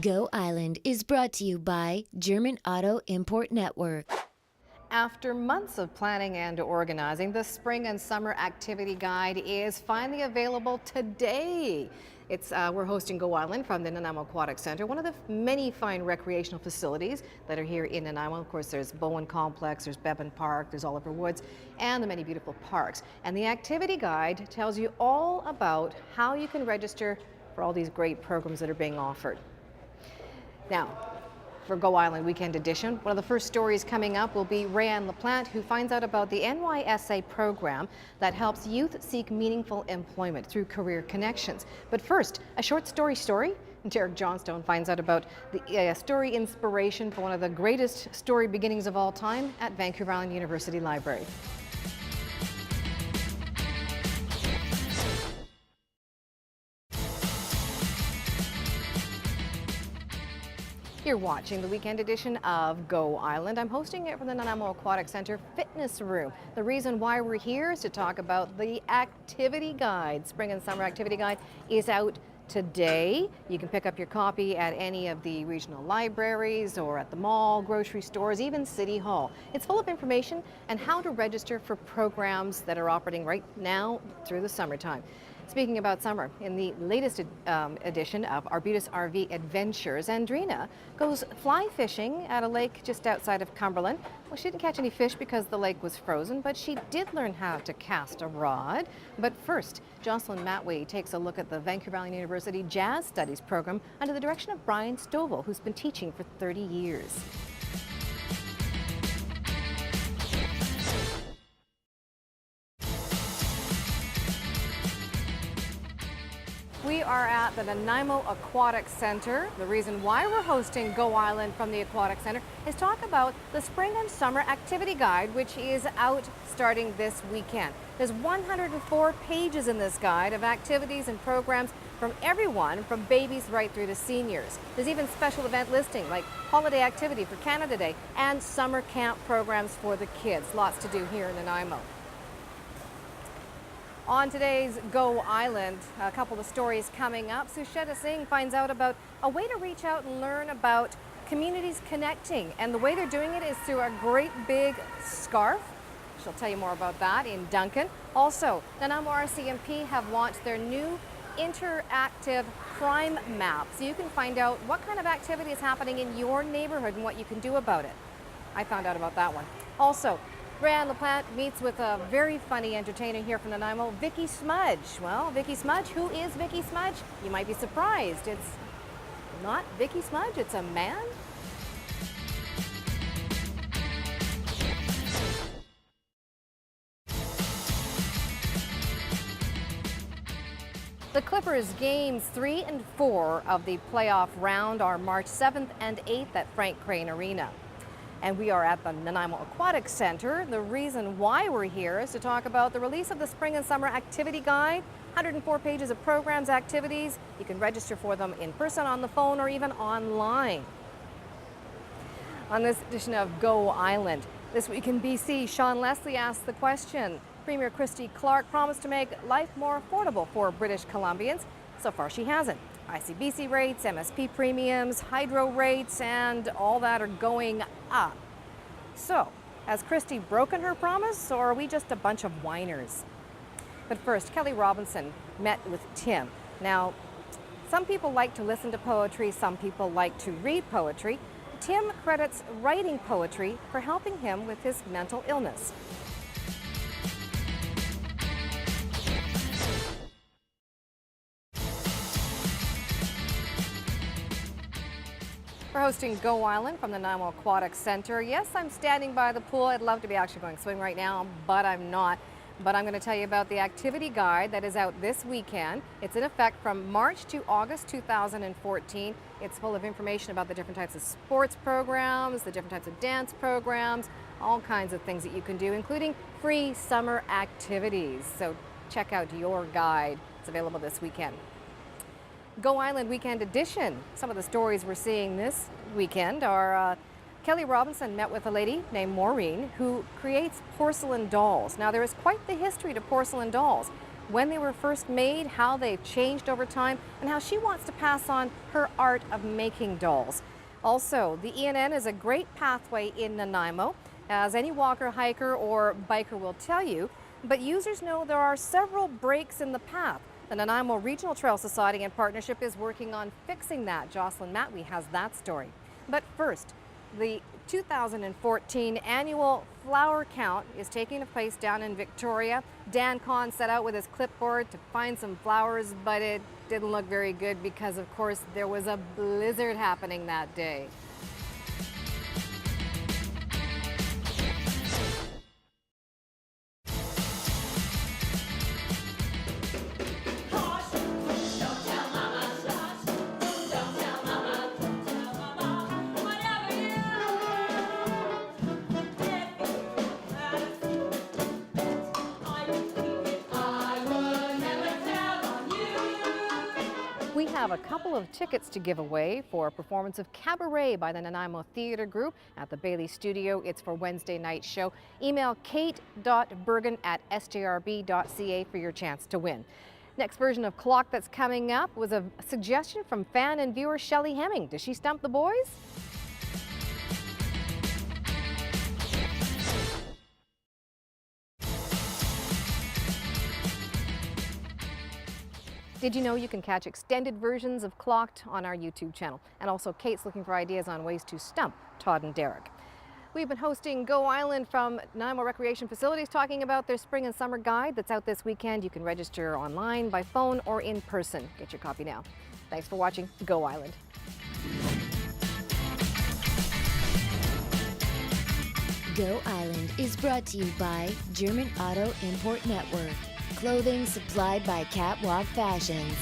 Go Island is brought to you by German Auto Import Network. After months of planning and organizing, the Spring and Summer Activity Guide is finally available today. We're hosting Go Island from the Nanaimo Aquatic Center, one of the many fine recreational facilities that are here in Nanaimo. Of course, there's Bowen Complex, there's Bevan Park, there's Oliver Woods, and the many beautiful parks. And the Activity Guide tells you all about how you can register for all these great programs that are being offered. Now, for Go Island Weekend Edition, one of the first stories coming up will be Rayanne LaPlante, who finds out about the NYSA program that helps youth seek meaningful employment through career connections. But first, a short story. And Derek Johnstone finds out about the story inspiration for one of the greatest story beginnings of all time at Vancouver Island University Library. You're watching the weekend edition of Go Island. I'm hosting it from the Nanaimo Aquatic Center Fitness Room. The reason why we're here is to talk about the Activity Guide. Spring and Summer Activity Guide is out today. You can pick up your copy at any of the regional libraries or at the mall, grocery stores, even City Hall. It's full of information and how to register for programs that are operating right now through the summertime. Speaking about summer, in the latest edition of Arbutus RV Adventures, Andrina goes fly fishing at a lake just outside of Cumberland. Well, she didn't catch any fish because the lake was frozen, but she did learn how to cast a rod. But first, Jocelyn Matway takes a look at the Vancouver Island University Jazz Studies program under the direction of Brian Stovall, who's been teaching for 30 years. We are at the Nanaimo Aquatic Center. The reason why we're hosting Go Island from the Aquatic Center is talk about the Spring and Summer Activity Guide, which is out starting this weekend. There's 104 pages in this guide of activities and programs from everyone, from babies right through to seniors. There's even special event listing like holiday activity for Canada Day and summer camp programs for the kids. Lots to do here in Nanaimo. On today's Go Island, a couple of stories coming up. Susheta Singh finds out about a way to reach out and learn about communities connecting. And the way they're doing it is through a great big scarf. She'll tell you more about that in Duncan. Also, Nanaimo RCMP have launched their new interactive crime map. So you can find out what kind of activity is happening in your neighborhood and what you can do about it. I found out about that one. Also, Rayanne LaPlante meets with a very funny entertainer here from Nanaimo, Vicky Smudge. Well, Vicky Smudge, who is Vicky Smudge? You might be surprised. It's not Vicky Smudge, it's a man. The Clippers games 3 and 4 of the playoff round are March 7th and 8th at Frank Crane Arena. And we are at the Nanaimo Aquatic Center. The reason why we're here is to talk about the release of the Spring and Summer Activity Guide. 104 pages of programs, activities. You can register for them in person, on the phone, or even online. On this edition of Go Island, this week in BC, Sean Leslie asked the question. Premier Christy Clark promised to make life more affordable for British Columbians. So far, she hasn't. ICBC rates, MSP premiums, hydro rates, and all that are going up. So, has Christy broken her promise, or are we just a bunch of whiners? But first, Kelly Robinson met with Tim. Now, some people like to listen to poetry, some people like to read poetry. Tim credits writing poetry for helping him with his mental illness. We're hosting Go Island from the Nanaimo Aquatic Center. Yes, I'm standing by the pool. I'd love to be actually going swimming right now, but I'm not. But I'm going to tell you about the activity guide that is out this weekend. It's in effect from March to August 2014. It's full of information about the different types of sports programs, the different types of dance programs, all kinds of things that you can do, including free summer activities. So check out your guide. It's available this weekend. Go Island Weekend Edition. Some of the stories we're seeing this weekend are Kelly Robinson met with a lady named Maureen who creates porcelain dolls. Now, there is quite the history to porcelain dolls. when they were first made, how they've changed over time, and how she wants to pass on her art of making dolls. Also, the ENN is a great pathway in Nanaimo, as any walker, hiker, or biker will tell you, but users know there are several breaks in the path. The Nanaimo Regional Trail Society in partnership is working on fixing that. Jocelyn Matwee has that story. But first, the 2014 annual flower count is taking place down in Victoria. Dan Kahn set out with his clipboard to find some flowers, but it didn't look very good because, of course, there was a blizzard happening that day. We have a couple of tickets to give away for a performance of Cabaret by the Nanaimo Theatre Group at the Bailey Studio. It's for Wednesday night show. Email kate.bergen@sjrb.ca for your chance to win. Next version of Clock that's coming up was a suggestion from fan and viewer Shelley Hemming. Does she stump the boys? Did you know you can catch extended versions of Clocked on our YouTube channel? And also Kate's looking for ideas on ways to stump Todd and Derek. We've been hosting Go Island from Nanaimo Recreation Facilities, talking about their spring and summer guide that's out this weekend. You can register online, by phone, or in person. Get your copy now. Thanks for watching Go Island. Go Island is brought to you by German Auto Import Network. Clothing supplied by Catwalk Fashions.